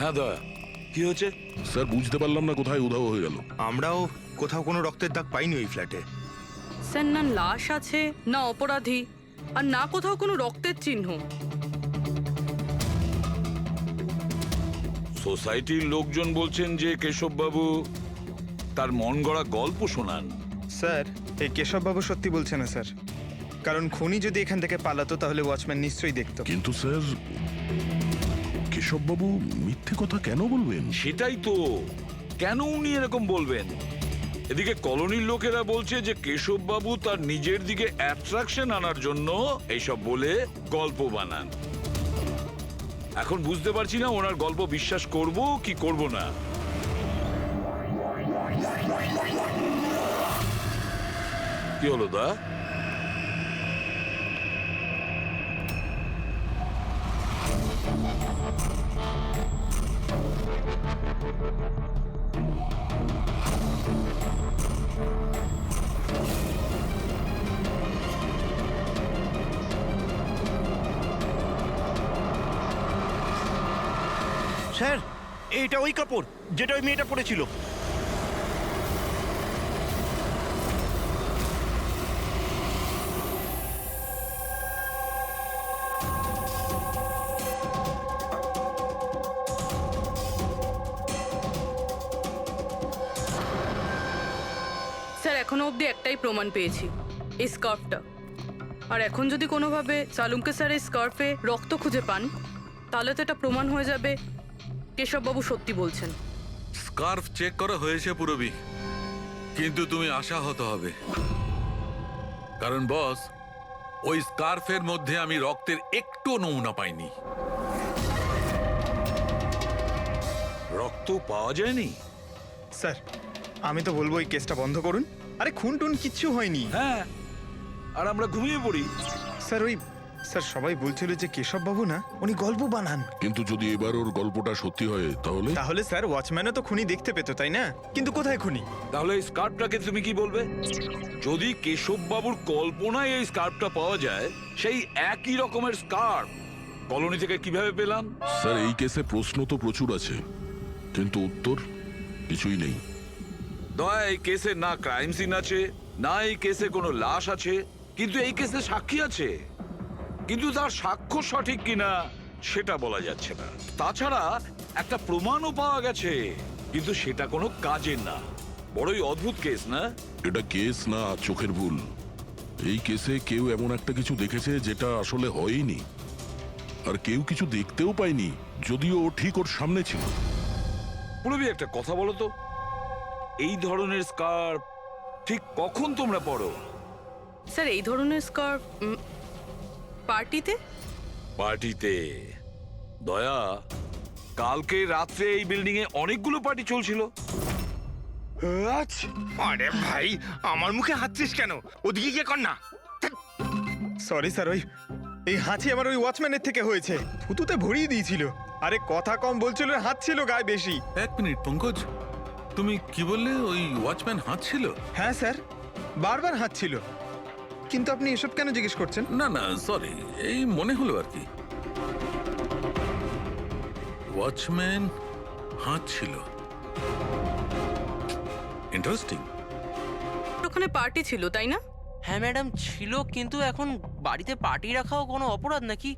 হ্যাঁ দয়া, কি হয়েছে? স্যার বুঝতে পারলাম না কোথায় উধাও হয়ে গেল। আমরাও কোথাও কোনো রক্তের দাগ পাইনি ওই ফ্ল্যাটে। স্যার, না লাশ আছে, না অপরাধী, আর না কোথাও কোনো রক্তের চিহ্ন। সোসাইটির লোকজন বলছেন যে কেশববাবু তার মন গড়া গল্প শোনান। স্যার, এই কেশববাবু সত্যি বলছে না স্যার, কারণ খুনি যদি এখান থেকে পালাতো তাহলে ওয়াচম্যান নিশ্চয়ই দেখতো। কিন্তু স্যার, কেশববাবু মিথ্যে কথা কেন বলবেন? সেটাই তো, কেন উনি এরকম বলবেন? এদিকে কলোনির লোকেরা বলছে যে কেশববাবু তার নিজের দিকে অ্যাট্রাকশন আনার জন্য এইসব বলে গল্প বানান। এখন বুঝতে পারছি না ওনার গল্প বিশ্বাস করব কি করব না। কি হলো দা? স্যার, এইটা ওই কাপড় যেটা ওই মেয়েটা পরেছিল। স্যার, এখনো অবধি একটাই প্রমাণ পেয়েছি, এই স্কার্ফটা। আর এখন যদি কোনোভাবে সালুমকে স্যার এই স্কার্ফে রক্ত খুঁজে পান, তাহলে তো এটা প্রমাণ হয়ে যাবে কেশববাবু সত্যি বলছেন। স্কার্ফ চেক করা হয়েছে পুরবি, কিন্তু তুমি আশাহত হবে, কারণ বস, ওই স্কার্ফের মধ্যে আমি রক্তের একটু নমুনা পাইনি। রক্ত পাওয়া যায়নি? স্যার, আমি তো বলবো এই কেসটা বন্ধ করুন। আরে খুন টুন কিচ্ছু হয়নি। হ্যাঁ, আর আমরা ঘুমিয়ে পড়ি। স্যার সবাই বলছিল যে কেশববাবু না, উনি গল্প বানান। কিন্তু যদি এবার ওর গল্পটা সত্যি হয় তাহলে? তাহলে স্যার ওয়াচম্যানও তো খুনি দেখতে পেতো, তাই না? কিন্তু কোথায় খুনি? তাহলে এই স্কার্ফটাকে তুমি কি বলবে? যদি কেশববাবুর কল্পনায় এই স্কার্ফটা পাওয়া যায়, সেই একই রকমের স্কার্ফ কলোনি থেকে কিভাবে পেলাম? স্যার, এই কেসে প্রশ্ন তো প্রচুর আছে, কিন্তু উত্তর কিছুই নেই। দয়া, এই কেসে না ক্রাইম সিন আছে, না এই কেসে কোনো লাশ আছে, কিন্তু এই কেসে সাক্ষী আছে। কিন্তু তার সাক্ষ্য সঠিক কিনা সেটা বলা যাচ্ছে না। তাছাড়া একটা প্রমাণও পাওয়া গেছে, কিন্তু সেটা কোনো কাজের না। বড়ই অদ্ভুত কেস না? এটা কেস না চোখের ভুল। এই কেসে কেউ এমন একটা কিছু দেখেছে যেটা আসলে হয়নি, আর কেউ কিছু দেখতেও পায়নি, যদিও ও ঠিক ওর সামনে ছিল। পুরবি, একটা কথা বলো তো, এই ধরনের স্কার্ফ ঠিক কখন তোমরা পরো? স্যার, এই ধরনের স্কার্ফ পার্টিতে। পার্টিতে? দয়া, কালকে রাত্রে এই বিল্ডিং এ অনেকগুলো পার্টি চলছিল। আরে ভাই, আমার মুখে হাঁচছিস কেন? ওদিকে গিয়ে কর না। সরি স্যার, এই হাঁচি আমার ওই ওয়াচম্যানের থেকে হয়েছে। থুতুতে ভরিয়ে দিয়েছিল। আরে কথা কম বলছিল, হাত ছিল গায়ে বেশি। এক মিনিট পঙ্কজ, তুমি কি বললে? ওই ওয়াচম্যান হাত ছিল? হ্যাঁ স্যার, বারবার হাত ছিল। কিন্তু আপনি এসব কেন জিজ্ঞেস করছেন? না না, সরি, এই মনে হলো আর কি। ওয়াচম্যান হাত ছিল, ইন্টারেস্টিং। ওখানে পার্টি ছিল, তাই না? হ্যাঁ ম্যাডাম, ছিল, কিন্তু এখন বাড়িতে পার্টি রাখাও কোনো অপরাধ নাকি?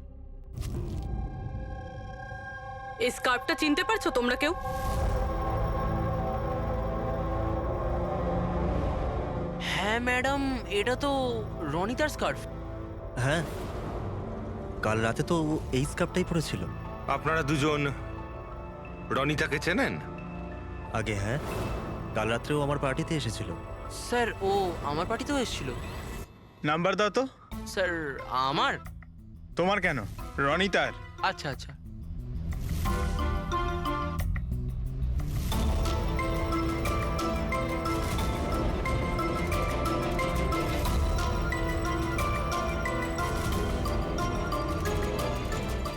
এই স্কার্ফটা চিনতে পারছো তোমরা কেউ? হ্যাঁ ম্যাডাম, এটা তো রনিতার স্কার্ফ। হ্যাঁ, কাল রাতে তো ও এই স্কার্ফটাই পরেছিল। আপনারা দুজন রনিতাকে চেনেন? আগে হ্যাঁ, কাল রাত্রেও আমার পার্টিতে এসেছিল। স্যার, ও আমার পার্টিতেও এসেছিল। নাম্বার দাও তো। স্যার, আমার? তোমার কেন, রনিতার। আচ্ছা আচ্ছা।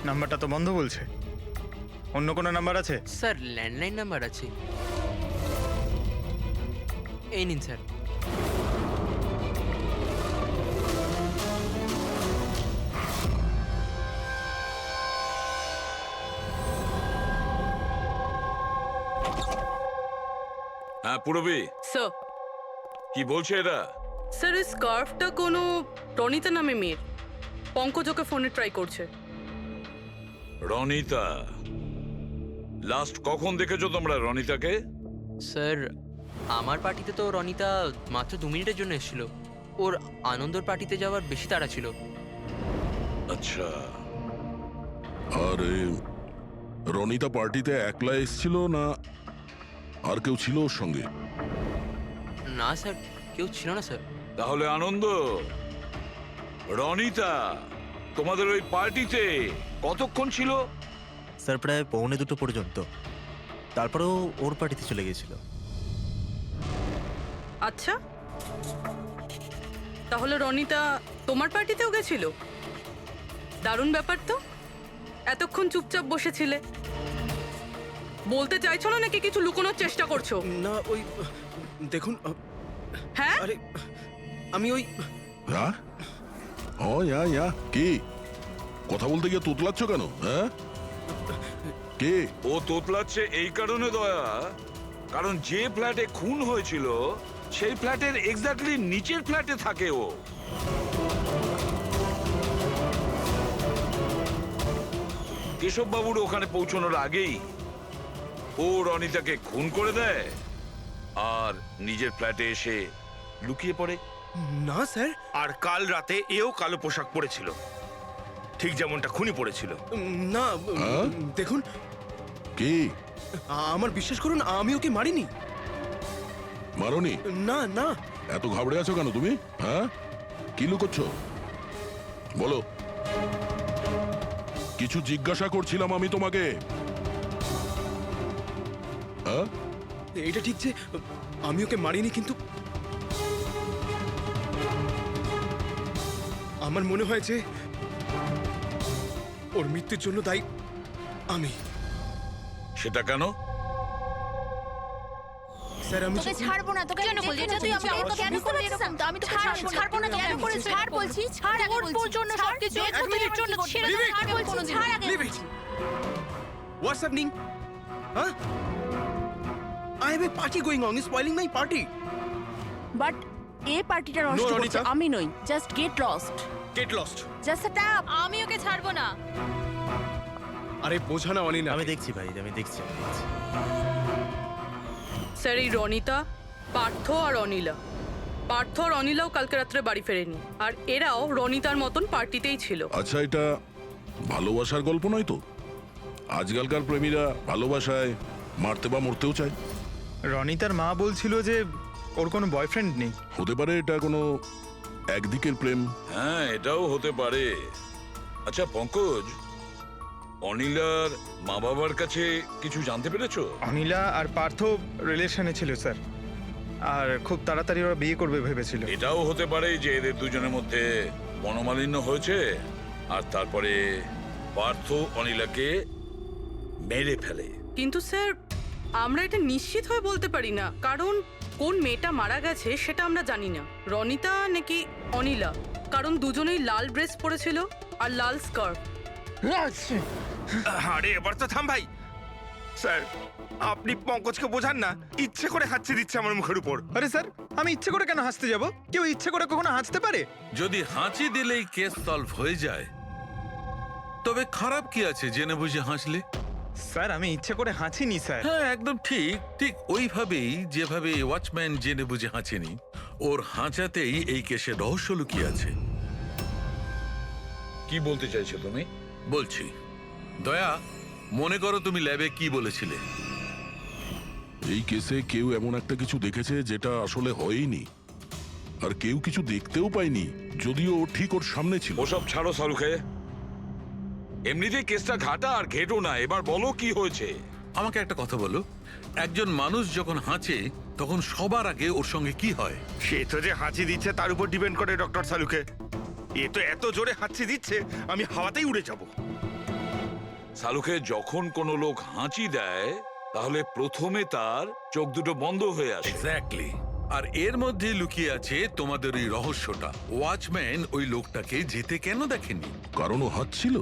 নাম্বারটা তো বন্ধ বলছে। অন্য কোনো নাম্বার আছে? স্যার, ল্যান্ডলাইন নাম্বার আছে, এই নিন স্যার। হ্যাঁ পুরবি, স্যার কি বলছে এরা? স্যার এই স্কার্ফটা কোনো রনিতা নামে মেয়ের। পঙ্কজ ওকে ফোনে ট্রাই করছে। রনিতা, লাস্ট কখন দেখেছো তোমরা রনিতাকে? স্যার আমার পার্টিতে তো রনিতা মাত্র 2 মিনিটের জন্য এসেছিল। ওর আনন্দর পার্টিতে যাওয়ার বেশি তাড়া ছিল। আচ্ছা, আর রনিতা পার্টিতে একলা এসেছিল না আর কেউ ছিল ওর সঙ্গে? না স্যার, কেউ ছিল না স্যার। তাহলে আনন্দ, রনিতা তোমাদের ওই পার্টিতে কতক্ষণ ছিল? স্যার প্রায় 1:45 পর্যন্ত। তারপরেও ওর পার্টিতে চলে গিয়েছিল। আচ্ছা, তাহলে রনিতা তোমার পার্টিতেও গেছিল? দারুণ ব্যাপার তো। এতক্ষণ চুপচাপ বসেছিলে, বলতে চাইছো না নাকি কিছু লুকোনোর চেষ্টা করছো? না ওই দেখুন হ্যাঁ, আরে আমি ওই হ্যাঁ, ও ইয়া কি কথা বলতে গিয়ে তোতলাচ্ছ কেন? হ্যাঁ, কে? ও তোতলাচ্ছে এই কারণে দয়া, কারণ যে ফ্ল্যাটে খুন হয়েছিল সেই ফ্ল্যাটের এক্স্যাক্টলি নিচের ফ্ল্যাটে থাকে ও। কেশব বাবুর ওখানে পৌঁছানোর আগেই ও রনিতাকে খুন করে দেয় আর নিজের ফ্ল্যাটে এসে লুকিয়ে পড়ে। না স্যার, আর কাল রাতে এও কালো পোশাক পরেছিল, ঠিক যেমনটা খুনি পরেছিল। না হ্যাঁ? দেখুন কে? আমার বিশ্বাস করুন আমি ওকে মারিনি। মারনি? না না এত ঘাবড়ে আছো কেন তুমি? হ্যাঁ, কি লুকোচ্ছ বলো? কিছু জিজ্ঞাসা করছিলাম আমি তোমাকে। হ্যাঁ, এটা ঠিক যে আমি ওকে মারিনি, কিন্তু আমার মনে হয় যে ওর মৃত্যুর জন্য দায়ী আমি। সেটা কেন? স্যার আমি তোকে ছাড়বো না, তোকে কেন বলছিস তুই আমাকে কেন করলি এরকম? আমি তোকে ছাড়বো না, কেন করেছিস? ছাড় বলছি, ছাড় আগে বলছি। তোর জন্য সবকিছু তোর জন্য ছেড়ে দে, ছাড় বলছি, ছাড় আগে বলছি। What's happening? হ্যাঁ, I have a party going on, spoiling my party. But এই পার্টিটা নষ্ট No, করছে Ronita. আমি নই। Just get lost, get lost. Just set up. আমি ওকে ছাড়বো না। আরে বোঝা না অনিনা, আমি দেখছি ভাই, আমি দেখছি। স্যার এই রনিতা, পার্থ আর অনিলা, পার্থ আর অনিলাও কালকে রাত্রে বাড়ি ফেরেনি, আর এরাও রনিতার মতন পার্টিতেই ছিল। আচ্ছা, এটা ভালোবাসার গল্প নয় তো? আজকালকার প্রেমীরা ভালোবাসায় মারতে বা মরতেও চায়। রনিতার মা বলছিল যে ওর কোনো বয়ফ্রেন্ড নেই। হতে পারে এটা কোনো একদিকের প্রেম। হ্যাঁ, এটাও হতে পারে। আচ্ছা পঙ্কজ, অনিলার মা বাবার কাছে কিছু জানতে পেরেছো? অনিলা আর পার্থ রিলেশনে ছিল স্যার, আর খুব তাড়াতাড়ি ওরা বিয়ে করবে ভেবেছিল। এটাও হতে পারে যে এদের দুজনের মধ্যে মনোমালিন্য হয়েছে আর তারপরে পার্থ অনিলাকে মেরে ফেলে। কিন্তু স্যার আমরা এটা নিশ্চিত হয়ে বলতে পারি না, কারণ কোন মেয়েটা মারা গেছে সেটা আমরা জানি না, রনিতা নাকি অনিলা, কারণ দুজনেই লাল ড্রেস পরেছিল আর লাল স্কার্ফ। আরে এবার তো থাম ভাই। স্যার আপনি পঙ্কজকে বোঝান না, ইচ্ছে করে হাঁচি দিচ্ছে আমার মুখের উপর। আরে স্যার, আমি ইচ্ছে করে কেন হাসতে যাব? কেউ ইচ্ছে করে কখনো হাসতে পারে? যদি হাঁচি দিলেই কেস সলভ হয়ে যায়, তবে খারাপ কি আছে জেনে বুঝে হাসলে? স্যার আমি ইচ্ছে করে হাসিনি স্যার। হ্যাঁ একদম ঠিক, ঠিক ওইভাবেই যেভাবে ওয়াচম্যান জেনে বুঝে হাঁচেনি, ওর হাঁচাতেই এই কেসের রহস্য লুকিয়ে আছে। কি বলতে চাইছো তুমি? বলছি, দয়া, মনে করো তুমি ল্যাবে কি বলেছিলে? এই কেসে কেউ এমন একটা কিছু দেখেছে যেটা আসলে হয়নি, আর কেউ কিছু দেখতেও পায়নি, যদিও ঠিক ওর সামনে ছিল। ওসব ছাড়ো সালুকে, এমনিতেই কেসটা ঘাটা আর ঘেটো না। এবার বলো কি হয়েছে। আমাকে একটা কথা বলো, একজন মানুষ যখন হাঁচে তখন সবার আগে ওর সঙ্গে কি হয়? সে তো যে হাঁচি দিচ্ছে তার উপর ডিপেন্ড করে ডক্টর সালুকে। এ তো এত জোরে হাঁচি দিচ্ছে আমি হাওয়াতেই উড়ে যাব। সালুকে, যখন কোনো লোক হাঁচি দেয় তাহলে প্রথমে তার চোখ দুটো বন্ধ হয়ে আসে। এক্স্যাক্টলি, আর এর মধ্যে লুকিয়ে আছে তোমাদের ওই রহস্যটা। ওয়াচম্যান ওই লোকটাকে যেতে কেন দেখেনি? কারণ ও হাঁচছিল।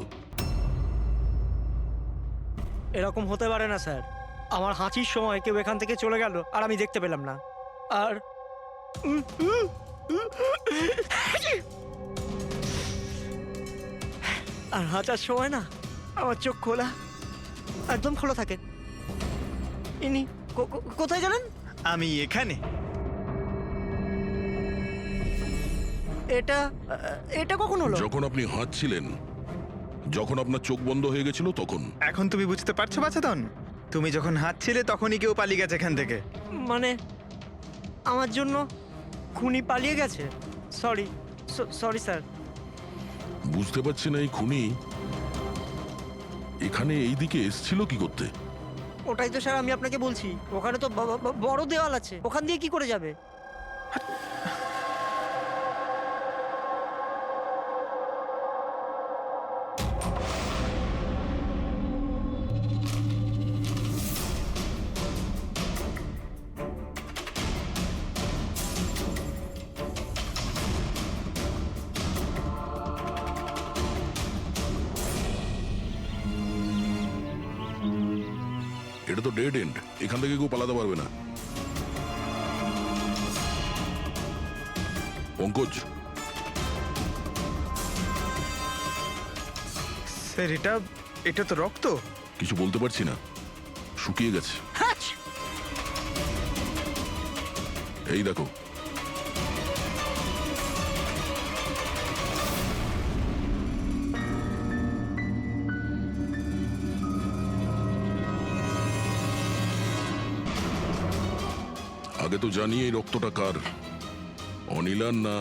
এরকম হতে পারে না স্যার, আমার হাঁচির সময় কেউ এখান থেকে চলে গেল আর আমি দেখতে পেলাম না। আর আর হাঁচার সময় না আমার চোখ খোলা, একদম খোলা থাকে। ইনি কোথায় গেলেন? আমি এখানে। এটা এটা কখন হলো? যখন আপনি হাঁটছিলেন, যখন আপনার চোখ বন্ধ হয়ে গেছিল তখন। এখন তুমি বুঝতে পারছো বাছাধন? তুমি যখন হাঁটছিলে তখনই কেউ পালিয়ে গেছে এখান থেকে। মানে আমার জন্য খুনি পালিয়ে গেছে? Sorry sorry sir. বুঝতে পারছি না এই খুনি এখানে এই দিকে এসছিল কি করতে? ওটাই তো স্যার আমি আপনাকে বলছি, ওখানে তো বড় দেওয়াল আছে, ওখান দিয়ে কি করে যাবে? এটা তো ডেড এন্ড, এখান থেকে কেউ পালাতে পারবে না। পঙ্কজ, স্যার এটা তো রক্ত। কিছু বলতে পারছি না, শুকিয়ে গেছে। এই দেখো, আগে তো জানি এই রক্তটা কার, অনিলার না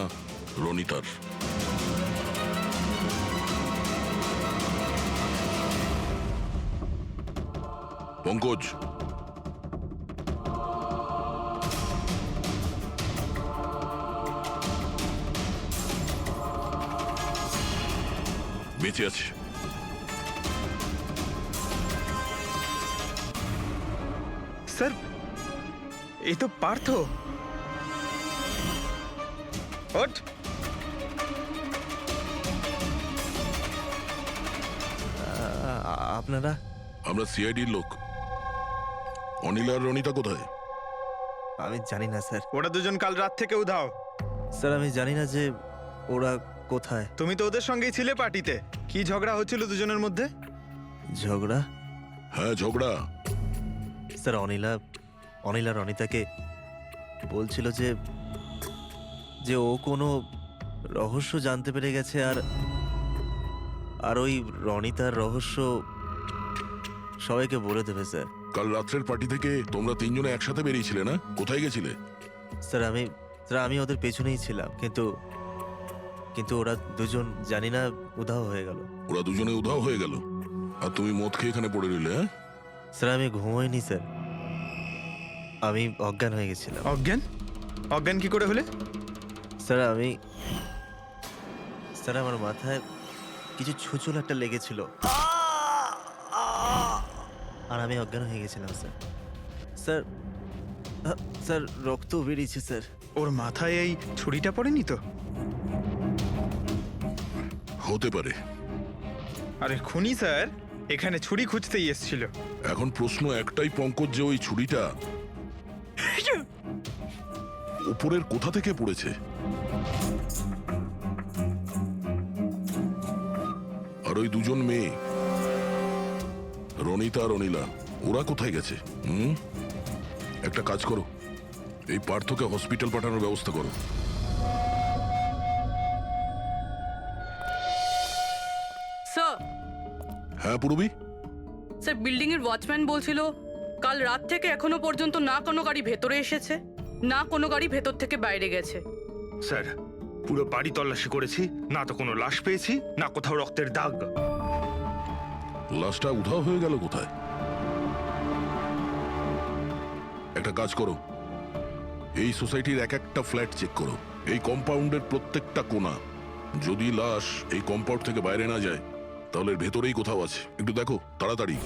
রনিতার। পঙ্কজ, বেঁচে আছে। স্যার এই তো পার্থ। ওঠ। আপনারা? আমরা সিআইডির লোক। অনিল আর রনিতা কোথায়? আমি জানি না স্যার। ওরা দুজন কাল রাত থেকে উধাও। স্যার আমি জানি না যে ওরা কোথায়। তুমি তো ওদের সঙ্গেই ছিলে পার্টিতে। কি ঝগড়া হচ্ছিল দুজনের মধ্যে? ঝগড়া? হ্যাঁ ঝগড়া। স্যার অনিলা রনিতাকে বলছিল যে ও কোনো রহস্য জানতে পেরে গেছে, আর ওই রনিতার রহস্য সবাইকে বলে দেবে স্যার। কাল রাত্রের পার্টি থেকে তোমরা তিনজনে একসাথে বেরিয়েছিলে না? কোথায় গেছিলে? স্যার আমি ওদের পেছনেই ছিলাম, কিন্তু ওরা দুজন জানি না উধাও হয়ে গেল। ওরা দুজনে উধাও হয়ে গেল আর তুমি মদ খেয়ে এখানে পড়ে রইলে? হ্যাঁ স্যার আমি ঘুমোইনি স্যার, আমি অজ্ঞান হয়ে গেছিলাম। অজ্ঞান কি করে হলে? স্যার আমার মাথায় কিছু ছুঁচল একটা লেগেছিল আর আমি অজ্ঞান হয়ে গেছিলাম স্যার। স্যার রক্ত বেরিয়েছে স্যার। ওর মাথায় এই ছুরিটা পড়েনি তো? হতে পারে। আরে খুনি স্যার এখানে ছুরি খুঁজতেই এসেছিল। এখন প্রশ্ন একটাই পঙ্কজ, যে ওই ছুরিটা উপরের কোথা থেকে পড়েছে? আর ওই দুজন মেয়ে রনিতা আর অনিলা, ওরা কোথায় গেছে? একটা কাজ করো, এই পার্থকে হসপিটাল পাঠানোর ব্যবস্থা করো। স্যার। হ্যাঁ পূরবী? স্যার বিল্ডিং এর ওয়াচম্যান বলছিল কাল রাত থেকে এখনো পর্যন্ত না কোনো গাড়ি ভেতরে এসেছে, না কোনো গাড়ি ভেতর থেকে বাইরে গেছে। স্যার পুরো বাড়ি তল্লাশি করেছি, না তো কোনো লাশ পেয়েছি, না কোথাও রক্তের দাগ। লাশটা উধাও হয়ে গেল কোথায়? একটা কাজ করো, এই সোসাইটির এক একটা ফ্ল্যাট চেক করো, এই কম্পাউন্ডের প্রত্যেকটা কোণা। যদি লাশ এই কম্পাউন্ড থেকে বাইরে না যায় তাহলে এর ভেতরেই কোথাও আছে। একটু দেখো তাড়াতাড়ি।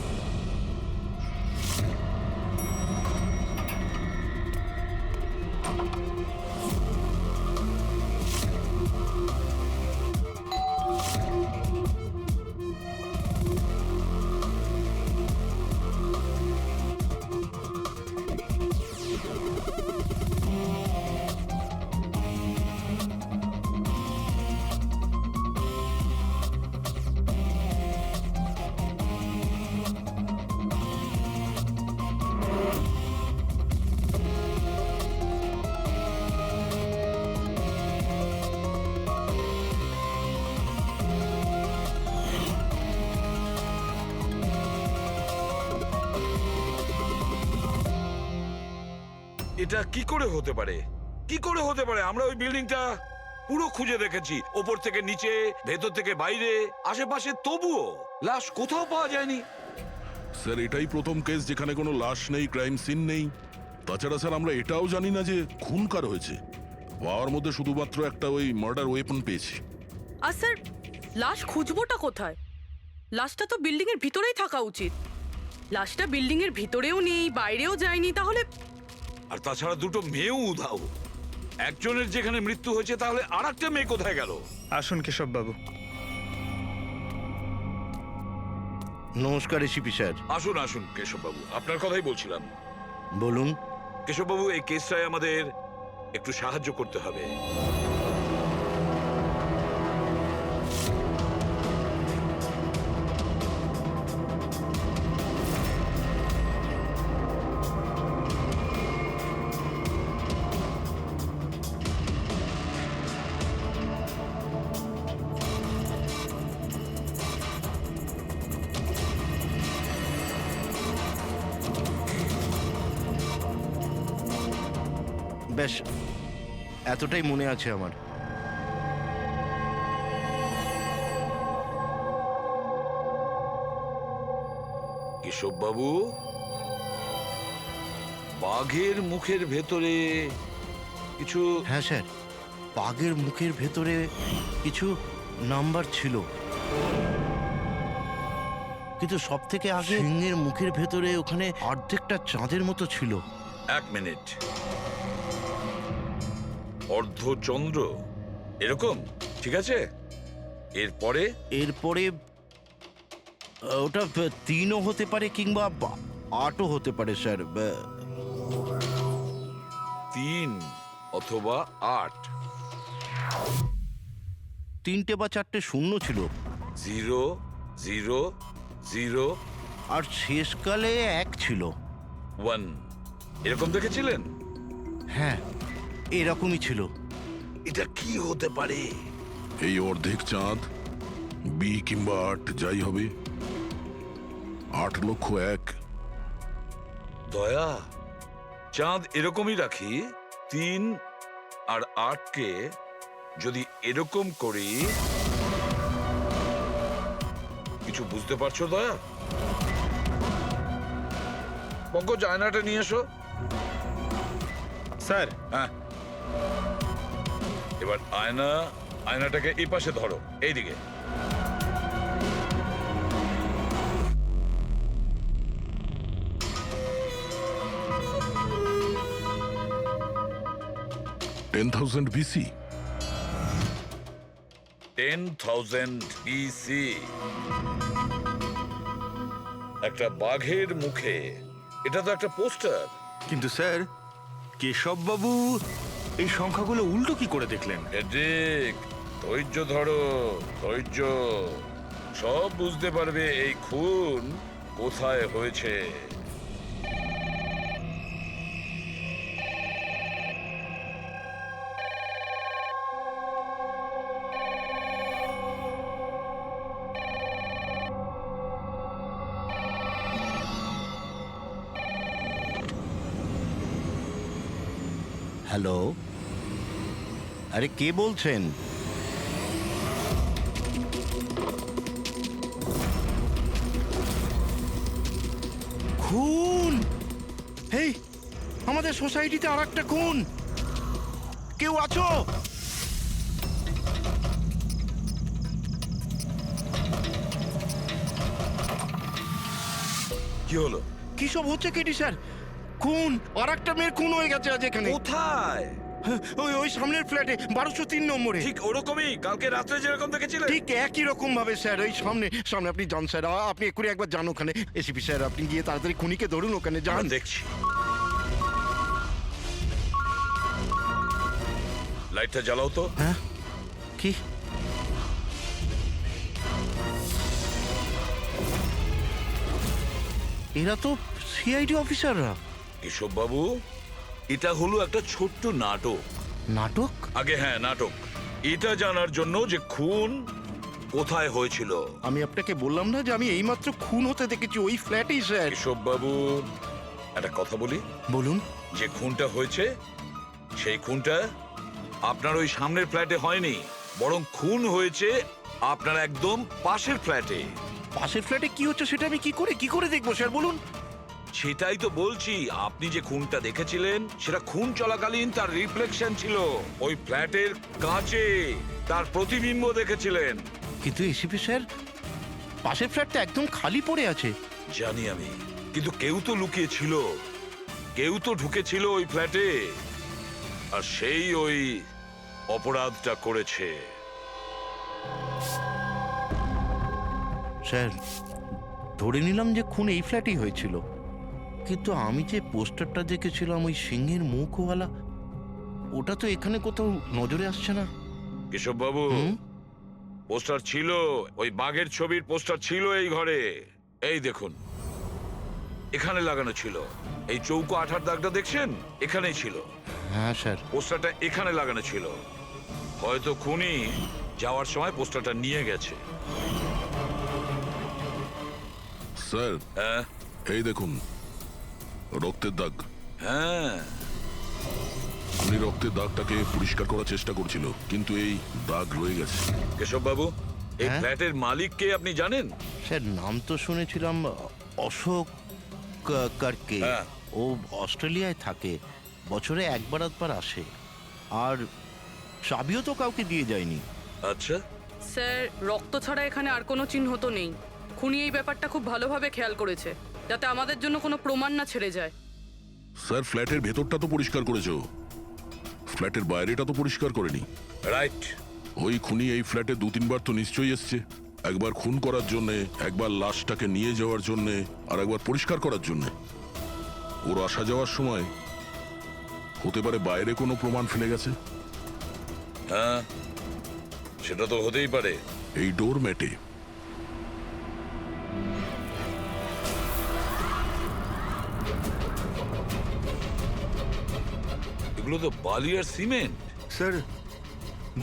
এটা কি করে হতে পারে? কি করে হতে পারে? আমরা ওই বিল্ডিংটা পুরো খুঁজে দেখেছি, ওপর থেকে নিচে, ভেতর থেকে বাইরে, আশেপাশে, তবুও লাশ কোথাও পাওয়া যায়নি। স্যার এটাই প্রথম কেস যেখানে কোনো লাশ নেই, ক্রাইম সিন নেই। তাছাড়া স্যার আমরা এটাও জানি না যে খুন কার হয়েছে। পাওয়ার মধ্যে শুধুমাত্র একটা ওই মার্ডার ওয়েপন পেয়েছি। আর স্যার, লাশ খুঁজবোটা কোথায়? লাশটা তো বিল্ডিং এর ভিতরেই থাকা উচিত। লাশটা বিল্ডিং এর ভিতরেও নেই, বাইরেও যায়নি, তাহলে আর তাছাড়া দুটো মেয়েও উধাও। একজনের যেখানে মৃত্যু হয়েছে, তাহলে আর একটা মেয়ে কোথায় গেল? আসুন কেশব বাবু। নমস্কার এসিপি স্যার। আসুন আসুন কেশববাবু, আপনার কথাই বলছিলাম। বলুন। কেশববাবু, এই কেসটায় আমাদের একটু সাহায্য করতে হবে। বেশ, এতটাই মনে আছে আমার। কেশববাবু, বাঘের মুখের ভেতরে কিছু... হ্যাঁ স্যার, বাঘের মুখের ভেতরে কিছু নাম্বার ছিল, কিন্তু সব থেকে আগে সিংহের মুখের ভেতরে ওখানে অর্ধেকটা চাঁদের মতো ছিল। এক মিনিট, অর্ধচন্দ্র এরকম, ঠিক আছে। এরপরে এরপরে ওটা 3ও হতে পারে কিংবা 8ও হতে পারে স্যার। 3 অথবা 8। 3টে বা 4টে শূন্য ছিল। 0 0 0 আর শেষকালে 1 ছিল। 1 এরকম দেখেছিলেন? হ্যাঁ, এরকমই ছিল। এটা কি হতে পারে? এই অর্ধেক চাঁদ, বি কিংবা 8 যাই হবে, 8,01,000। দয়া, চাঁদ এরকমই রাখি, 3 আর 8কে যদি এরকম করি, কিছু বুঝতে পারছো দয়া? পঙ্কজ, আয়নাটা নিয়ে এসো। স্যার, হ্যাঁ, এবার আয়নাটাকে এই পাশে ধরো, এইদিকে। $10,000 BC। 10,000 BC। একটা বাঘের মুখে, এটা তো একটা পোস্টার। কিন্তু স্যার, কেশববাবু এই সংখ্যাগুলো উল্টো কি করে দেখলেন? ঠিক, ধৈর্য ধরো, ধৈর্য। সব বুঝতে পারবে এই খুন কোথায় হয়েছে। হ্যালো, আরে কে বলছেন? খুন! এই আমাদের সোসাইটিতে আর একটা খুন! কেউ আছো? কি হলো? কি সব হচ্ছে কেটি স্যার? খুন! আর একটা মেয়ের খুন হয়ে গেছে আজ এখানে। কোথায়? ওই সামনের ফ্ল্যাটে 1203 নম্বরে। ঠিক ওরকমই কালকে রাত্রে যেরকম দেখেছিলেন, ঠিক একই রকম ভাবে স্যার। ওই সামনে সামনে আপনি যান স্যার, আপনি এক্ষুনি একবার যান ওখানে। এসিপি স্যার, আপনি গিয়ে তাড়াতাড়ি খুনিকে ধরুন, ওখানে যান। দেখছি। লাইটটা জ্বালাও তো। হ্যাঁ, কি? এরা তো সিআইডি অফিসাররা। কেশব বাবু, এটা হলো একটা ছোট্ট নাটক। নাটক? আগে হ্যাঁ, নাটক। এটা জানার জন্য যে খুন কোথায় হয়েছিল। আমি আপনাকে বললাম না যে আমি এইমাত্র খুন হতে দেখেছি ওই ফ্ল্যাটেই স্যার। কেশব বাবু, একটা কথা বলি, বলুন। যে খুনটা হয়েছে সেই খুনটা আপনার ওই সামনের ফ্ল্যাটে হয়নি, বরং খুন হয়েছে আপনার একদম পাশের ফ্ল্যাটে। পাশের ফ্ল্যাটে কি হচ্ছে সেটা আমি কি করে দেখবো স্যার, বলুন। সেটাই তো বলছি, আপনি যে খুনটা দেখেছিলেন সেটা খুন চলাকালীন তার রিফ্লেকশন ছিল ওই ফ্ল্যাটের কাঁচে, তার প্রতিবিম্ব দেখেছিলেন। কিন্তু এসিপি স্যার, পাশের ফ্ল্যাটটা একদম খালি পড়ে আছে। জানি আমি, কিন্তু কেউ তো লুকিয়ে ছিল, কেউ তো ঢুকেছিল ওই ফ্ল্যাটে, আর সেই ওই অপরাধটা করেছে। স্যার, ধরে নিলাম যে খুন এই ফ্ল্যাটেই হয়েছিল, কিন্তু আমি যে পোস্টারটা দেখেছিলাম ওই সিংহের মুখওয়ালা, ওটা তো এখানে কোথাও নজরে আসছে না। কেশব বাবু, হুম? পোস্টার ছিল, ওই বাঘের ছবির পোস্টার ছিল এই ঘরে। এই দেখুন, এখানে লাগানো ছিল। এই চৌকো আঠার দাগটা দেখছেন, এখানেই ছিল। হ্যাঁ স্যার। পোস্টারটা এখানে লাগানো ছিল। হয়তো খুনি যাওয়ার সময় পোস্টারটা নিয়ে গেছে। স্যার, হ্যাঁ এই দেখুন রক্তের দাগ। হ্যাঁ, উনি রক্তের দাগটাকে পরিষ্কার করার চেষ্টা করছিল, কিন্তু এই দাগ রয়ে গেছে। কেশব বাবু, এই হ্যাঁ? ফ্ল্যাটের মালিক কে আপনি জানেন? স্যার, নাম তো শুনেছিলাম অশোক কারকে। হ্যাঁ। ও অস্ট্রেলিয়ায় থাকে, বছরে একবার আধবার আসে, আর চাবিও তো কাউকে দিয়ে যায়নি। আচ্ছা, স্যার, রক্ত ছাড়া এখানে আর কোনো চিহ্ন তো নেই। খুনি এই ব্যাপারটা খুব ভালোভাবে খেয়াল করেছে, যাতে আমাদের জন্য কোনো প্রমাণ না ছেড়ে যায়। স্যার, ফ্ল্যাটের ভেতরটা তো পরিষ্কার করেছো, ফ্ল্যাটের বাইরেটা তো পরিষ্কার করেনি। রাইট। ওই খুনি এই ফ্ল্যাটে 2-3 বার তো নিশ্চয়ই এসছে। একবার খুন করার জন্যে, একবার লাশটাকে নিয়ে যাওয়ার জন্যে, আর একবার পরিষ্কার করার জন্যে। ওর আসা যাওয়ার সময় হতে পারে বাইরে কোনো প্রমাণ ফেলে গেছে। হ্যাঁ, সেটা তো হতেই পারে। এই ডোর ম্যাটে এগুলো তো বালি আর সিমেন্ট। স্যার,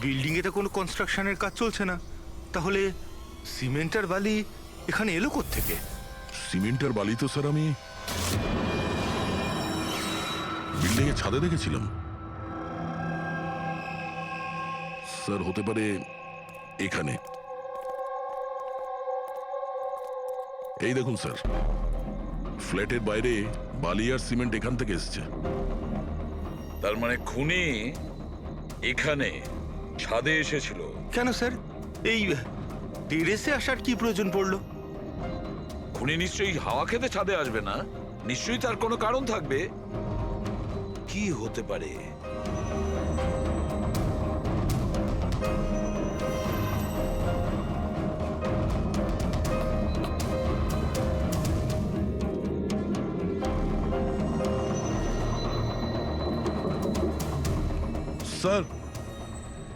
বিল্ডিং এ তো কোনো কনস্ট্রাকশনের কাজ চলছে না, তাহলে সিমেন্ট আর বালি এখানে এলো কোত্থেকে? সিমেন্টের বালি তো স্যার আমি বিল্ডিং এর ছাদে দেখেছিলাম। স্যার, হতে পারে এখানে। এই দেখুন স্যার, ফ্ল্যাটের বাইরে বালি আর সিমেন্ট এখান থেকে এসছে। তার মানে খুনি এখানে ছাদে এসেছিল। কেন স্যার, এই টেরেসে আসার কি প্রয়োজন পড়লো? খুনি নিশ্চয়ই হাওয়া খেতে ছাদে আসবে না, নিশ্চয়ই তার কোনো কারণ থাকবে। কি হতে পারে? স্যার,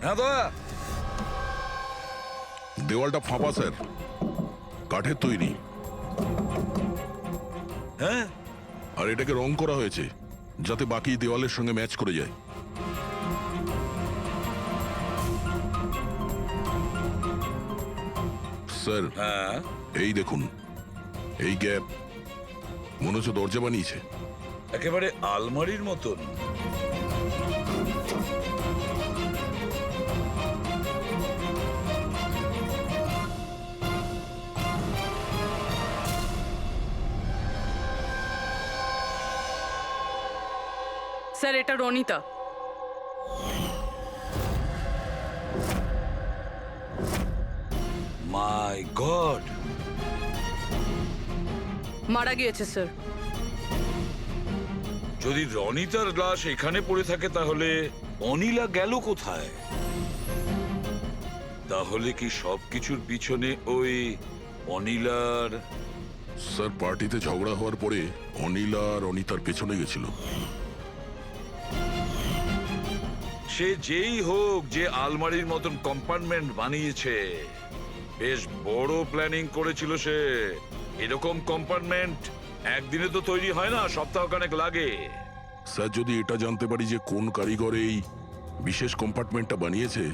হ্যাঁ দা, দেওয়ালটা ফাঁপা স্যার, কাঠের তৈরি। হ্যাঁ, আর এটাকে রং করা হয়েছে যাতে বাকি দেওয়ালের সঙ্গে ম্যাচ করে যায়। স্যার, হ্যাঁ, এই দেখুন, এই গ্যাপ মনে হচ্ছে দরজা বানিয়েছে। একেবারে আলমারির মতন। স্যার, এটা রনিতা। মাই গড, মারা গিয়েছে স্যার। যদি রনিতার লাশ এখানে পড়ে থাকে তাহলে অনিলা গেল কোথায়? তাহলে কি সবকিছুর পিছনে ওই অনিলার? স্যার, পার্টিতে ঝগড়া হওয়ার পরে অনিলা আর অনিতার পেছনে গেছিল। সে যেই হোক, যে আলমারির মতন কম্পার্টমেন্ট বানিয়েছে, বেশ বড় প্ল্যানিং করেছিল সে। এরকম কম্পার্টমেন্ট একদিনে তো তৈরি হয় না, সপ্তাহখানেক লাগে। স্যার, যদি এটা জানতে পারি যে কোন কারিগর এই বিশেষ কম্পার্টমেন্টটা বানিয়েছে,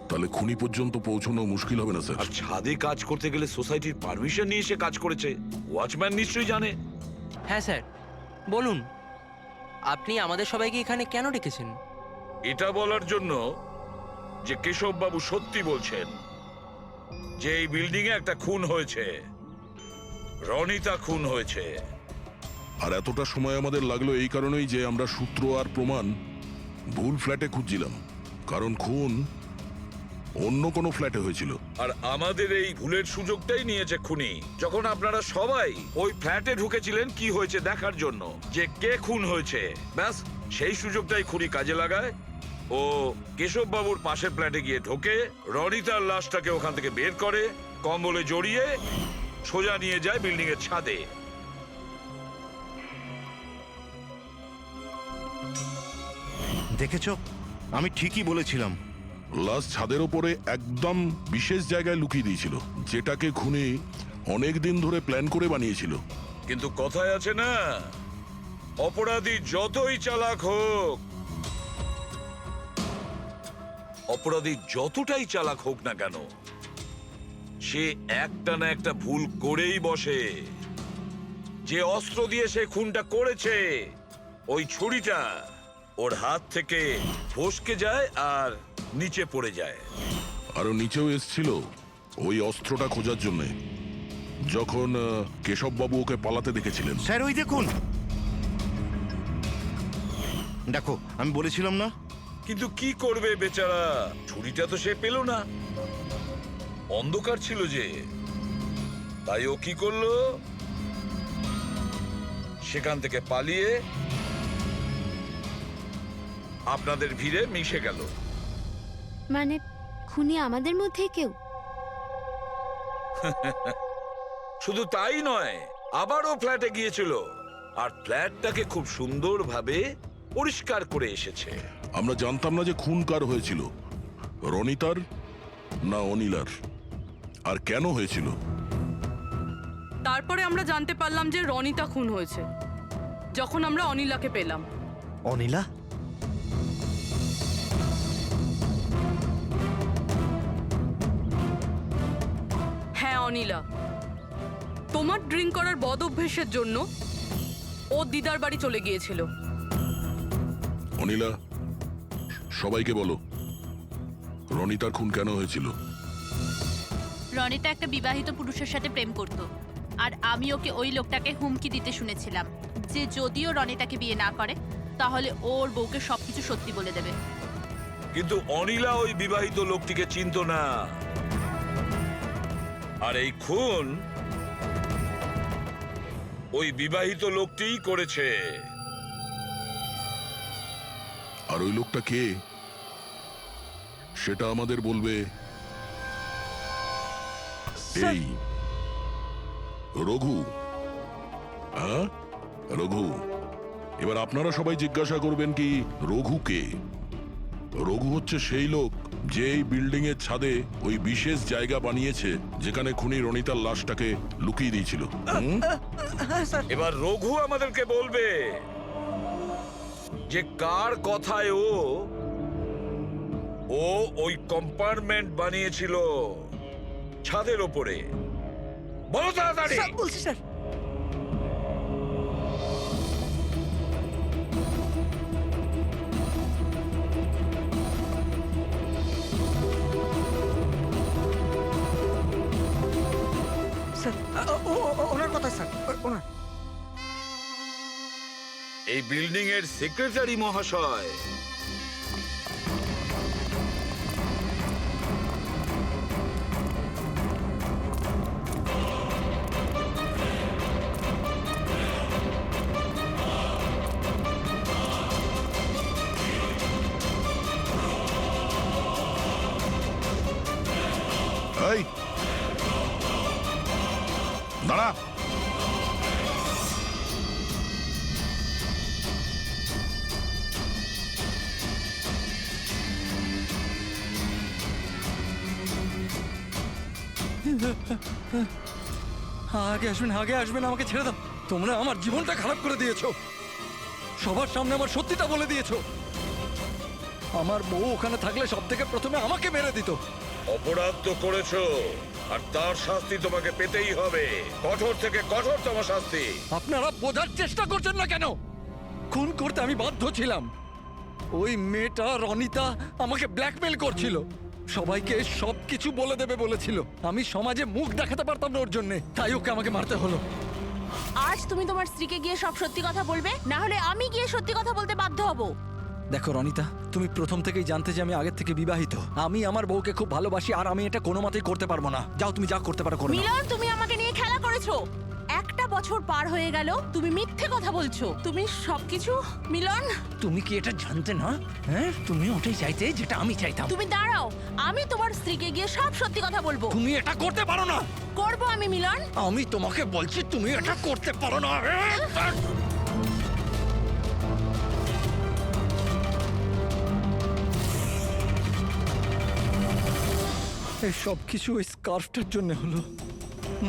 তাহলে খুনি পর্যন্ত পৌঁছানো মুশকিল হবে না স্যার। আর ছাদে কাজ করতে গেলে সোসাইটির পারমিশন নিয়ে সে কাজ করেছে, ওয়াচম্যান নিশ্চয়ই জানে। হ্যাঁ স্যার, বলুন, আপনি আমাদের সবাইকে এখানে কেন ডেকেছেন? এটা বলার জন্য যে কেশব বাবু সত্যি বলছেন যে এই বিল্ডিং এ একটা খুন হয়েছে, রনিতা খুন হয়েছে। আর এতটা সময় আমাদের লাগলো এই কারণেই যে আমরা সূত্র আর প্রমাণ ভুল ফ্ল্যাটে খুঁজছিলাম, কারণ খুন অন্য কোনো ফ্ল্যাটে হয়েছিল। আর আমাদের এই ভুলের সুযোগটাই নিয়েছে খুনি, যখন আপনারা সবাই ওই ফ্ল্যাটে ঢুকেছিলেন কি হয়েছে দেখার জন্য, যে কে খুন হয়েছে। ব্যাস সেই সুযোগটাই খুনি কাজে লাগায়। ও কেশব বাবুর পাশের ফ্ল্যাটে গিয়ে ঢোকে, রনিতার লাশটাকে ওখান থেকে বের করে, কম্বলে জড়িয়ে সোজা নিয়ে যায় বিল্ডিং এর ছাদে। দেখেছো, আমি ঠিকই বলেছিলাম। লাশ ছাদের ওপরে একদম বিশেষ জায়গায় লুকিয়ে দিয়েছিল, যেটাকে খুনি অনেক দিন ধরে প্ল্যান করে বানিয়েছিল। কিন্তু কথায় আছে না, অপরাধী যতই চালাক হোক, অপরাধী যতটাই চালাক হোক না কেন, সে একটা না একটা ভুল করেই বসে। যে অস্ত্র দিয়ে সে খুনটা করেছে, ওই ছুরিটা ওর হাত থেকে ফসকে যায় আর নিচে পড়ে যায়। আরো নিচেও এসছিল ওই অস্ত্রটা খোঁজার জন্য, যখন কেশববাবু ওকে পালাতে দেখেছিলেন। স্যার ওই দেখুন, দেখো আমি বলেছিলাম না। কিন্তু কি করবে বেচারা, ছুরিটা তো সে পেল না, অন্ধকার ছিল যে। তাই ও কি করলো, সেখান থেকে পালিয়ে আপনাদের ভিড়ে মিশে গেল। মানে খুনি আমাদের মধ্যে কেউ? শুধু তাই নয়, আবারও ফ্ল্যাটে গিয়েছিল আর ফ্ল্যাটটাকে খুব সুন্দরভাবে পরিষ্কার করে এসেছে। আমরা জানতাম না যে খুন কার হয়েছিল, রনিতার না অনিলার, আর কেন হয়েছিল। তারপরে আমরা জানতে পারলাম যে রনিতা খুন হয়েছে, যখন আমরা অনিলাকে পেলাম। অনিলা? হ্যাঁ অনিলা, তোমার ড্রিঙ্ক করার বদ অভ্যেসের জন্য ও দিদার বাড়ি চলে গিয়েছিল। অনিলা, সবাইকে বলো রনিতার খুন কেন হয়েছিল। রনিতা একটা বিবাহিত পুরুষের সাথে প্রেম করত, আর আমি ওকে ওই লোকটাকে হুমকি দিতে শুনেছিলাম যে যদিও রনিতাকে বিয়ে না করে তাহলে ওর বউকে সবকিছু সত্যি বলে দেবে। কিন্তু অনিলা ওই বিবাহিত লোকটিকে চিনতো না, আর এই খুন ওই বিবাহিত লোকটিই করেছে। আর ওই লোকটা কে সেটা আমাদের বলবে এই রঘু। হ্যাঁ রঘু, এবার আপনারা সবাই জিজ্ঞাসা করবেন কি রঘু কে। রঘু হচ্ছে সেই লোক যে এই বিল্ডিং এর ছাদে ওই বিশেষ জায়গা বানিয়েছে যেখানে খুনি রনিতার লাশটাকে লুকিয়ে দিয়েছিল। এবার রঘু আমাদেরকে বলবে যে কার কথায় ও ওই কম্পার্টমেন্ট বানিয়েছিল ছাদের ওপরে। বলো তাড়াতাড়ি। বলছি স্যার। ওনার কথা স্যার, ওনার। এই বিল্ডিং এর সেক্রেটারি মহাশয়। এই দাঁড়া। আগে আসবেন, আগে আসবেন, আমাকে ছেড়ে দাও। তোমরা আমার জীবনটা খারাপ করে দিয়েছো, সবার সামনে আমার সত্যিটা বলে দিয়েছো। আমার বউ ওখানে থাকলে সব থেকে প্রথমে আমাকে মেরে দিত। অপরাধ তো করেছো, আর তার শাস্তি তোমাকে পেতেই হবে, কঠোর থেকে কঠোরতম শাস্তি। আপনারা বোঝার চেষ্টা করছেন না কেন? খুন করতে আমি বাধ্য ছিলাম। ওই মেয়েটা রনিতা আমাকে ব্ল্যাকমেল করছিল, সবাইকে সবকিছু বলে দেবে বলেছিল। আমি সমাজে মুখ দেখাতে পারতাম না ওর জন্য, তাই ওকে আমাকে মারতে হলো। আজ তুমি তোমার স্ত্রীকে গিয়ে সব সত্যি কথা বলবে, না হলে আমি গিয়ে সত্যি কথা বলতে বাধ্য হব। দেখো রনিতা, তুমি প্রথম থেকেই জানতে যে আমি আগের থেকে বিবাহিত। আমি আমার বউকে খুব ভালোবাসি, আর আমি এটা কোনো মতেই করতে পারবো না। যাও, তুমি যা করতে পারো করো। মিলন, তুমি আমাকে নিয়ে খেলা করেছো। একটা বছর পার হয়ে গেল, তুমি মিথ্যে কথা বলছো। তুমি সবকিছু মিলন। তুমি কি এটা জানতে না? হ্যাঁ, তুমি ওটাই চাইতে যেটা আমি চাইতাম। তুমি দাঁড়াও, আমি তোমার স্ত্রীকে গিয়ে সব সত্যি কথা বলবো। তুমি এটা করতে পারো না। করবো আমি মিলন। আমি তোমাকে বলছি তুমি এটা করতে পারো না। এই সব কিছু ওই স্কার্ফটার জন্য হলো।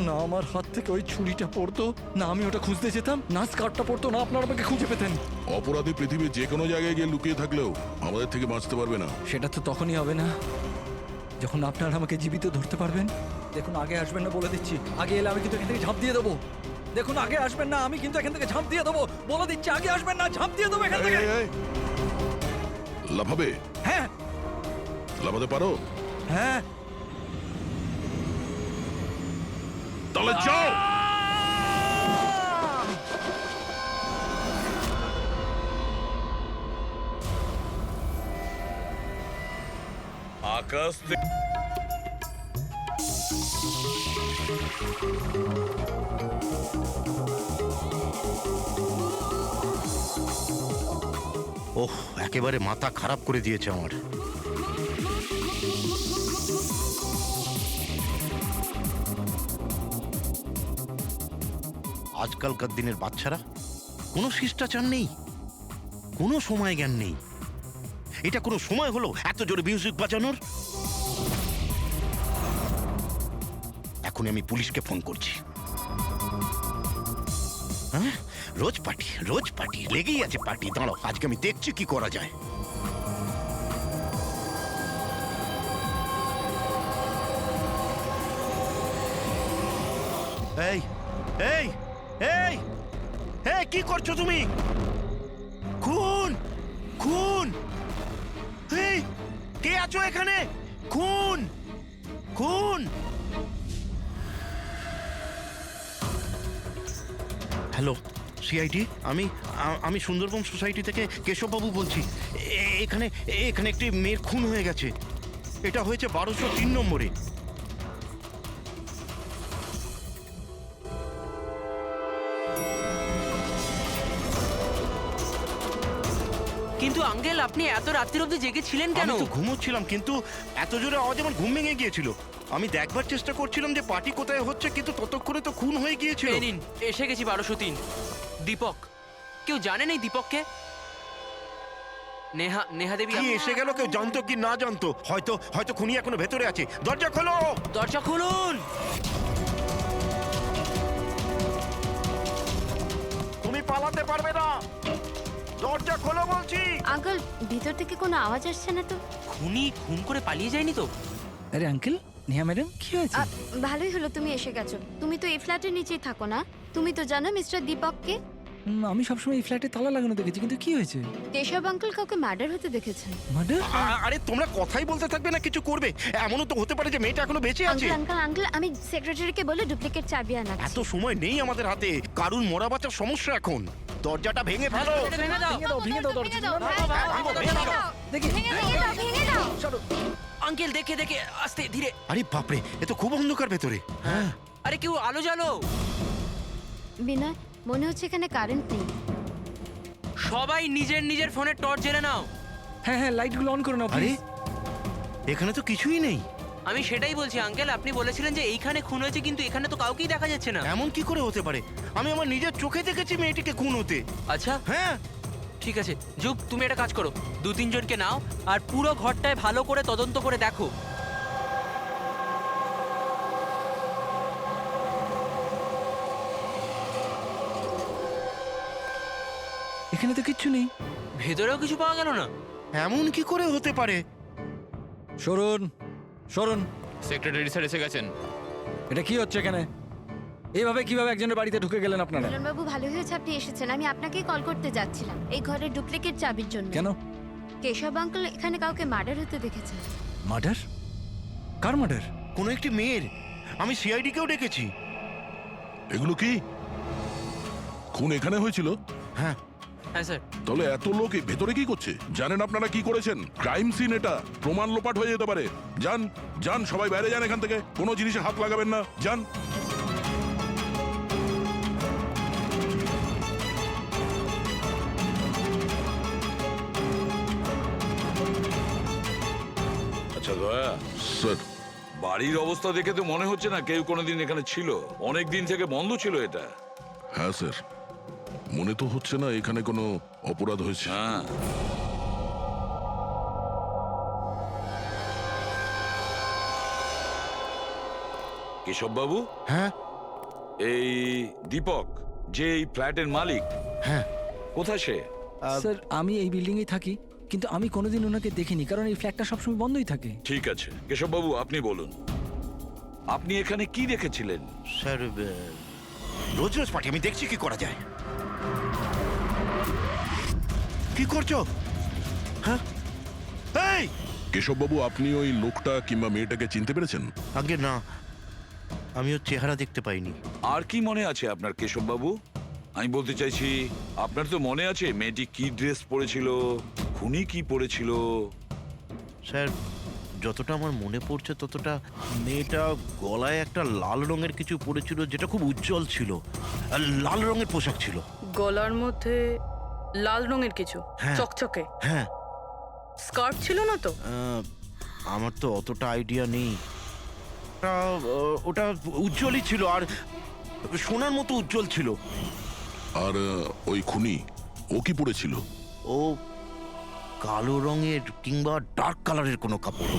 না আমার হাত থেকে ওই ছুরিটা পড়তো, না আমি ওটা খুঁজতে যেতাম, না স্কার্ফটা পড়তো, না আপনারা আমাকে খুঁজে পেতেন। অপরাধী পৃথিবীর যে কোনো জায়গায় গিয়ে লুকিয়ে থাকলেও আমাদের থেকে বাঁচতে পারবে না। সেটা তো তখনই হবে না যখন আপনারা আমাকে জীবিত ধরতে পারবেন। দেখুন, আগে আসবেন না বলে দিচ্ছি। আগে এলে আমি কিন্তু এখান থেকে ঝাঁপ দিয়ে দেবো। দেখুন, আগে আসবেন না, আমি কিন্তু এখান থেকে ঝাঁপ দিয়ে দেবো বলে দিচ্ছি। আগে আসবেন না, ঝাঁপ দিয়ে দেবো এখান থেকে। এই, এই, লাফাবে? হ্যাঁ লাফাতে পারো? হ্যাঁ। তাহলে যাও। আকাশ থেকে ওহ, একেবারে মাথা খারাপ করে দিয়েছে আমার। আজকালকার দিনের বাচ্চারা কোনো শিষ্টাচার নেই, কোনো সময় জ্ঞান নেই। এটা কোনো সময় হলো এত জোরে মিউজিক বাজানোর? এখন আমি পুলিশকে ফোন করছি। হ্যাঁ, রোজ পার্টি লেগেই আছে পার্টি। দাঁড়াও, আজকে আমি দেখছি কি করা যায়। এই এই এই এই, কি করছো তুমি? খুন খুন! এই, কে আছো এখানে? খুন খুন! হ্যালো, সিআইডি, আমি সুন্দরবন সোসাইটি থেকে কেশববাবু বলছি। এখানে এখানে একটি মেয়ের খুন হয়ে গেছে। এটা হয়েছে 1203 নম্বরে। কিন্তু আঙ্কেল, আপনি এত রাত্রির অবধি জেগেছিলেন কেন? আমি তো ঘুমোচ্ছিলাম, কিন্তু এত জোরে আওয়াজ আমার ঘুম ভেঙে গিয়েছিল। আমি দেখবার চেষ্টা করছিলাম যে পার্টি কোথায় হচ্ছে, কিন্তু ততক্ষণে তো খুন হয়ে গিয়েছিল। এই নিন, এসে গেছি 1203। দীপক, কেউ জানেন এই দীপককে? নেহা দেবী কি এসে গেল? কেউ জানতো কি না জানতো? হয়তো খুনি এখনো ভেতরে আছে। দরজা খোলো! দরজা খুলুন! তুমি পালাতে পারবে না, দরজা খোলো বলছি। আঙ্কেল, ভিতর থেকে কোনো আওয়াজ আসছে না তো? খুনি খুন করে পালিয়ে যায়নি তো? আরে আঙ্কেল, নেহা ম্যাডাম, কি হয়েছে? ভালোই হলো তুমি এসে গেছো। তুমি তো এই ফ্ল্যাটের নিচেই থাকো না? তুমি তো জানো মিস্টার দীপককে? আমি সবসময় এই ফ্ল্যাটে তালা লাগানো দেখেছি, কিন্তু কি হয়েছে? কেশব আঙ্কেল কাউকে মার্ডার হতে দেখেছেন। মার্ডার? আরে তোমরা কথাই বলতে থাকবে না, কিছু করবে? এমনও তো হতে পারে যে মেয়েটা এখনো বেঁচে আছে। আঙ্কেল, আমি সেক্রেটারিকে বলে ডুপ্লিকেট চাবি আনাচ্ছি। এত সময় নেই আমাদের হাতে। কারুর মরা বাঁচার সমস্যা এখন। দরজাটা ভেঙে ফেলো। ভেঙে দাও! ভেঙে দাও দরজা। দেখি। ভেঙে দাও। আঙ্কেল, দেখে আস্তে ধীরে। আরে বাপরে, এ তো খুব অন্ধকার ভেতরে। হ্যাঁ, আরে কেউ আলো জ্বালো। বিনয়, মনে হচ্ছে এখানে কারেন্ট নেই। সবাই নিজের নিজের ফোনের টর্চ জ্বেলে নাও। হ্যাঁ, লাইটগুলো অন করে নাও আরে প্লিজ। এখানে তো কিছুই নেই। আমি সেটাই বলছি আঙ্কেল, আপনি বলেছিলেন যে এইখানে খুন হয়েছে, কিন্তু এখানে তো কাউকেই দেখা যাচ্ছে না। এমন কি করে হতে পারে? আমি আমার নিজের চোখে দেখেছি মেয়েটিকে খুন হতে। আচ্ছা, হ্যাঁ, ঠিক আছে যুগ, তুমি একটা কাজ করো, 2-3 জনকে নাও আর পুরো ঘরটায় ভালো করে তদন্ত করে দেখো। এখানে তো কিচ্ছু নেই। ভেতরেও কিছু পাওয়া গেল না। এমন কি করে হতে পারে? সরুন। সেক্রেটারি স্যার এসে গেছেন। এটা কি হচ্ছে এখানে? এইভাবে কিভাবে একজনের বাড়িতে ঢুকে গেলেন আপনারা? বাবু ভালো হয়েছে আপনি এসেছেন। আমি আপনাকেই কল করতে যাচ্ছিলাম এই ঘরের ডুপ্লিকেট চাবির জন্য। কেন? কেশব আঙ্কেল এখানে কাউকে মার্ডার হতে দেখেছেন। মার্ডার? কার মার্ডার? কোনো একটি মেয়ের। আমি সিআইডি কেও ডেকেছি। এগুলো কি খুন এখানে হয়েছিল? হ্যাঁ স্যার। তাহলে এত লোক এই ভেতরে কি করছে? জানেন আপনারা কি করেছেন? ক্রাইম সিন এটা, প্রমাণ লোপাট হয়ে যেতে পারে। যান যান, সবাই বাইরে যান এখান থেকে, কোনো জিনিসে হাত লাগাবেন না, যান। আচ্ছা দয়া, স্যার, বাড়ির অবস্থা দেখে তো মনে হচ্ছে না কেউ কোনোদিন এখানে ছিল। অনেক দিন থেকে বন্ধ ছিল এটা। হ্যাঁ স্যার, মনে তো হচ্ছে না এখানে কোনো অপরাধ হয়েছে। হ্যাঁ, কেশব বাবু, হ্যাঁ এই দীপক যে এই ফ্ল্যাটের মালিক, হ্যাঁ কোথায় সে? স্যার আমি এই বিল্ডিং এই থাকি, কিন্তু আমি কোনোদিন ওনাকে দেখিনি কারণ এই ফ্ল্যাটটা সবসময় বন্ধই থাকে। ঠিক আছে কেশব বাবু, আপনি বলুন, আপনি এখানে কি দেখেছিলেন? স্যার, রোজ রোজ পার্টি আমি দেখছি কি করা যায়। কি করছো? হ্যাঁ এই কেশববাবু, আপনি ওই লোকটা কিংবা মেয়েটাকে চিনতে পেরেছেন? আগে না, আমি ওর চেহারা দেখতে পাইনি। আর কি মনে আছে আপনার কেশব বাবু? আমি বলতে চাইছি, আপনার তো মনে আছে মেয়েটি কি ড্রেস পরেছিল, খুনি কি পরেছিল? স্যার, যতটা আমার মনে পড়ছে ততটা মেয়েটা গলায় একটা লাল রঙের কিছু পরেছিল যেটা খুব উজ্জ্বল ছিল, আর লাল রঙের পোশাক ছিল। গলার মধ্যে লাল রঙের কিছু হ্যাঁ। চকচকে হ্যাঁ, স্কার্ট ছিল না তো? আমার তো অতটা আইডিয়া নেই। ওটা উজ্জ্বলই ছিল, আর সোনার মতো উজ্জ্বল ছিল। আর ওই খুনি ও কি পরেছিল? ও কালো রঙের কিংবা ডার্ক কালারের কোনো কাপড়।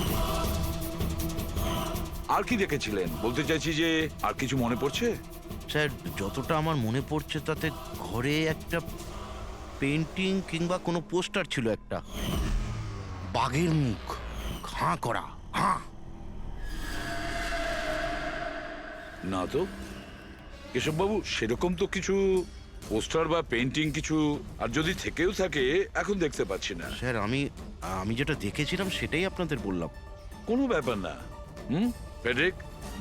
আর কি দেখেছিলেন? বলতে চাইছি যে আর কিছু মনে পড়ছে? স্যার, যতটা আমার মনে পড়ছে তাতে ঘরে একটা পেন্টিং কিংবা কোনো পোস্টার ছিল, একটা বাঘের মুখ, হাঁ করা, হাঁ। না তো কেশববাবু, সেরকম তো কিছু পোস্টার বা পেন্টিং কিছু, আর যদি থেকেও থাকে এখন দেখতে পাচ্ছি না। স্যার, আমি যেটা দেখেছিলাম সেটাই আপনাদের বললাম। কোনো ব্যাপার না। ফেডরিক,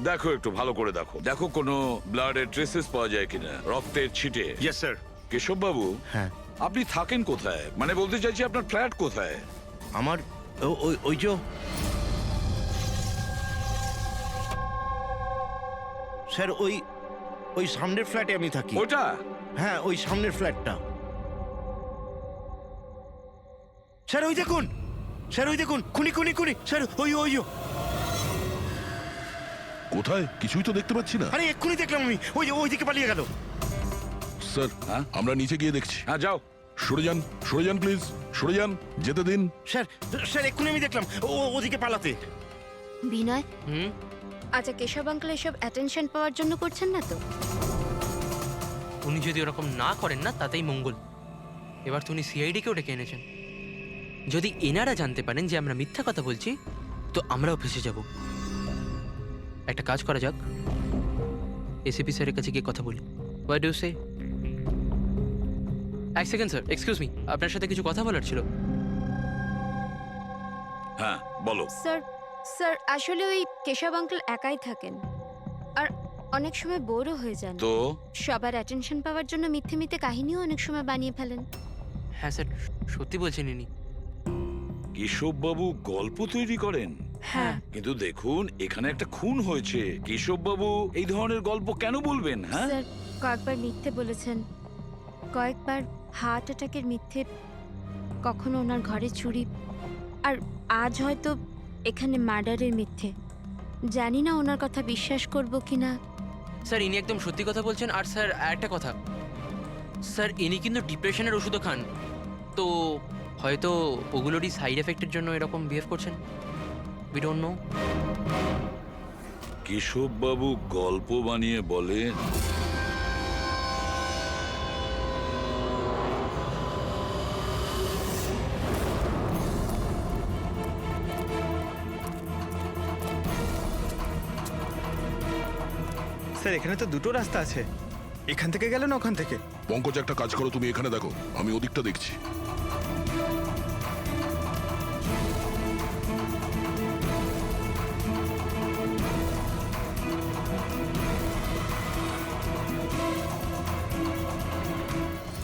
দেখো একটু ভালো করে দেখো, দেখো কোনো ব্লাডের ট্রেসেস পাওয়া যায় কিনা, রক্তের ছিটে। Yes sir. কেশববাবু, হ্যাঁ, আপনি থাকেন কোথায়? মানে বলতে চাইছি আপনার ফ্ল্যাট কোথায়? আমার ওই যে স্যার, ওই সামনের ফ্ল্যাটে আমি থাকি। ওটা? হ্যাঁ, ওই সামনের ফ্ল্যাটটা। স্যার ওই দেখুন, স্যার ওই দেখুন, খুনি খুনি খুনি স্যার, ওই ওই ও। কোথায়? কিছুই তো দেখতে পাচ্ছি না। আরে এক্ষুনি দেখলাম আমি, ওইদিকে পালিয়ে গেল। স্যার, হ্যাঁ? আমরা নিচে গিয়ে দেখছি। হ্যাঁ যাও। সরে যান, সরে যান প্লিজ, সরে যান, যেতে দিন। স্যার, স্যার এক্ষুনি আমি দেখলাম ওদিকে পালাতে। বিনয়, হুম। আচ্ছা কেশব আঙ্কেল এসব অ্যাটেনশন পাওয়ার জন্য করছেন না তো? উনি যদি ওরকম না করেন না তাতেই মঙ্গল। এবার তো উনি সিআইডিকেও ডেকে এনেছেন। যদি এনারা জানতে পারেন যে আমরা মিথ্যা কথা বলছি, তো আমরাও ফেসে যাব। একটা কাজ করা যাক, এসিপি স্যারের কাছে গিয়ে কথা বলি। হোয়াট ডু সে? এক সেকেন্ড স্যার, এক্সকিউজ মি, আপনার সাথে কিছু কথা বলার ছিল। হ্যাঁ বলো। স্যার আসলে ওই কেশব আঙ্কেল একাই থাকেন, আর অনেক সময় বোরও হয়ে যান। তো সবার অ্যাটেনশন পাওয়ার জন্য মিথ্যে মিথ্যে কাহিনীও অনেক সময় বানিয়ে ফেলেন। হ্যাঁ স্যার, সত্যি বলছেন ইনি। কেশববাবু গল্প তৈরি করেন? হ্যাঁ। কিন্তু দেখুন, এখানে একটা খুন হয়েছে, কেশববাবু এই ধরনের গল্প কেন বলবেন? হ্যাঁ, স্যার কয়েকবার মিথ্যে বলেছেন, কয়েকবার হার্ট অ্যাটাকের মিথ্যে, কখনো ওনার ঘরে চুরি, আর আজ হয়তো এখানে মার্ডারের মিথ্যে। জানি না ওনার কথা বিশ্বাস করব কিনা। স্যার ইনি একদম সত্যি কথা বলছেন। আর স্যার একটা কথা, স্যার ইনি কিন্তু ডিপ্রেশনের ওষুধও খান, তো হয়তো ওগুলোরই সাইড এফেক্টের জন্য এরকম বিহেভ করছেন। We don't know. কেশববাবু গল্প বানিয়ে বলেন? স্যার এখানে তো দুটো রাস্তা আছে, এখান থেকে গেল না ওখান থেকে। পঙ্কজ, একটা কাজ করো, তুমি এখানে দেখো, আমি ওদিকটা দেখছি।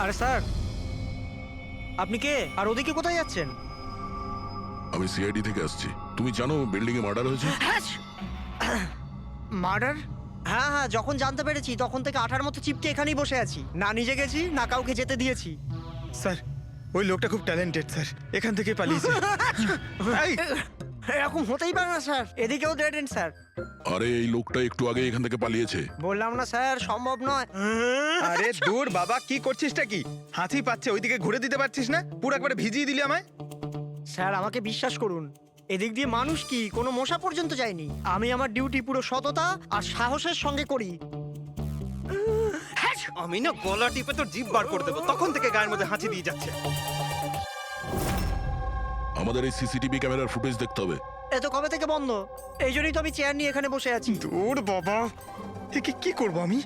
আরে স্যার, আপনি কে আর ওদিকে কোথায় যাচ্ছেন? আমি সিআইডি থেকে আসছি। তুমি জানো বিল্ডিং এ মার্ডার হয়েছে? মার্ডার? হ্যাঁ হ্যাঁ, যখন জানতে পেরেছি তখন থেকে আঠার মতো চিপকে এখানেই বসে আছি, না নিজে গেছি না কাউকে যেতে দিয়েছি। স্যার ওই লোকটা খুব ট্যালেন্টেড স্যার, এখান থেকে পালিয়েছে। এই, এরকম হতেই পারে না স্যার, এদিকেও ডেড এন্ড স্যার। আরে এই লোকটা একটু আগে এখান থেকে পালিয়েছে। বললাম না স্যার, সম্ভব নয়। আরে দূর বাবা, কি করছিসটা কি? হাতি পাচ্ছে, ওইদিকে ঘুরে দিতে পারছিস না? পুরো একবারে ভিজিয়ে দিলি আমায়। স্যার আমাকে বিশ্বাস করুন, এদিক দিয়ে মানুষ কি কোনো মশা পর্যন্ত যায়নি। আমি আমার ডিউটি পুরো সততা আর সাহসের সঙ্গে করি। আমি না গলা টিপে তোর জিভ বার করে দেবো, তখন থেকে গায়ের মধ্যে হাঁচি দিয়ে যাচ্ছে। আমাদের এই সিসিটিভি ক্যামেরার ফুটেজ দেখতে হবে। এ তো কবে থেকে বন্ধ, এই জন্যই তো আমি চেয়ার নিয়ে এখানে বসে আছি। দূর বাবা, একে কি করবো আমি?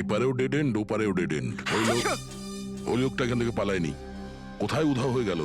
এপারেও ডেড এন্ড ওপারেও ডেড এন্ড। ওই লোকটা এখান থেকে পালায়নি, কোথায় উধাও হয়ে গেল।